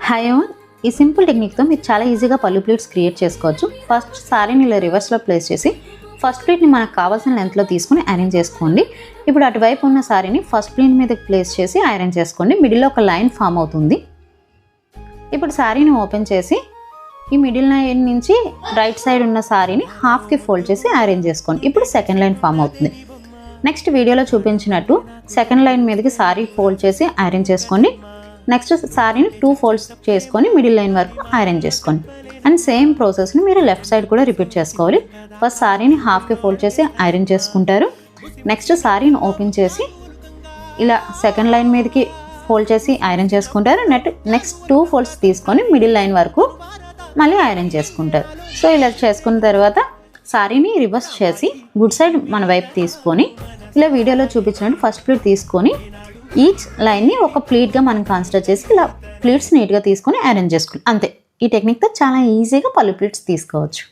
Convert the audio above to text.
Hi ఎవన్, ఈ simple టెక్నిక్తో మీరు చాలా ఈజీగా పళ్ళు ప్లీట్స్ క్రియేట్ చేసుకోవచ్చు. ఫస్ట్ సారీని ఇలా రివర్స్లో ప్లేస్ చేసి ఫస్ట్ ప్లీట్ని మనకు కావాల్సిన లెంత్లో తీసుకుని ఐరన్ చేసుకోండి. ఇప్పుడు అటువైపు ఉన్న సారీని ఫస్ట్ ప్లీట్ మీద ప్లేస్ చేసి ఐరన్ చేసుకోండి. మిడిల్లో ఒక లైన్ ఫామ్ అవుతుంది. ఇప్పుడు సారీని ఓపెన్ చేసి ఈ మిడిల్ లైన్ నుంచి రైట్ సైడ్ ఉన్న సారీని హాఫ్కి ఫోల్డ్ చేసి ఐరన్ చేసుకోండి. ఇప్పుడు సెకండ్ లైన్ ఫామ్ అవుతుంది. నెక్స్ట్ వీడియోలో చూపించినట్టు సెకండ్ లైన్ మీదకి సారీ ఫోల్డ్ చేసి ఐరన్ చేసుకోండి. నెక్స్ట్ సారీని 2 ఫోల్డ్స్ చేసుకొని మిడిల్ లైన్ వరకు ఐరన్ చేసుకోండి. అండ్ సేమ్ ప్రాసెస్ని మీరు లెఫ్ట్ సైడ్ కూడా రిపీట్ చేసుకోవాలి. ఫస్ట్ సారీని హాఫ్కి ఫోల్డ్ చేసి ఐరన్ చేసుకుంటారు. నెక్స్ట్ సారీని ఓపెన్ చేసి ఇలా సెకండ్ లైన్ మీదకి ఫోల్డ్ చేసి ఐరన్ చేసుకుంటారు. నెక్స్ట్ 2 ఫోల్డ్స్ తీసుకొని మిడిల్ లైన్ వరకు మళ్ళీ ఐరన్ చేసుకుంటారు. సో ఇలా చేసుకున్న తర్వాత సారీని రివర్స్ చేసి గుడ్ సైడ్ మన వైపు తీసుకొని ఇలా వీడియోలో చూపించినట్టు ఫస్ట్ ప్లీట్ తీసుకొని ఈచ్ లైన్ని ఒక ప్లీట్గా మనం కన్సిడర్ చేసి ఇలా ప్లీట్స్ నీట్గా తీసుకొని ఐరన్ చేసుకోండి. అంతే. ఈ టెక్నిక్తో చాలా ఈజీగా పళ్ళు ప్లీట్స్ తీసుకోవచ్చు.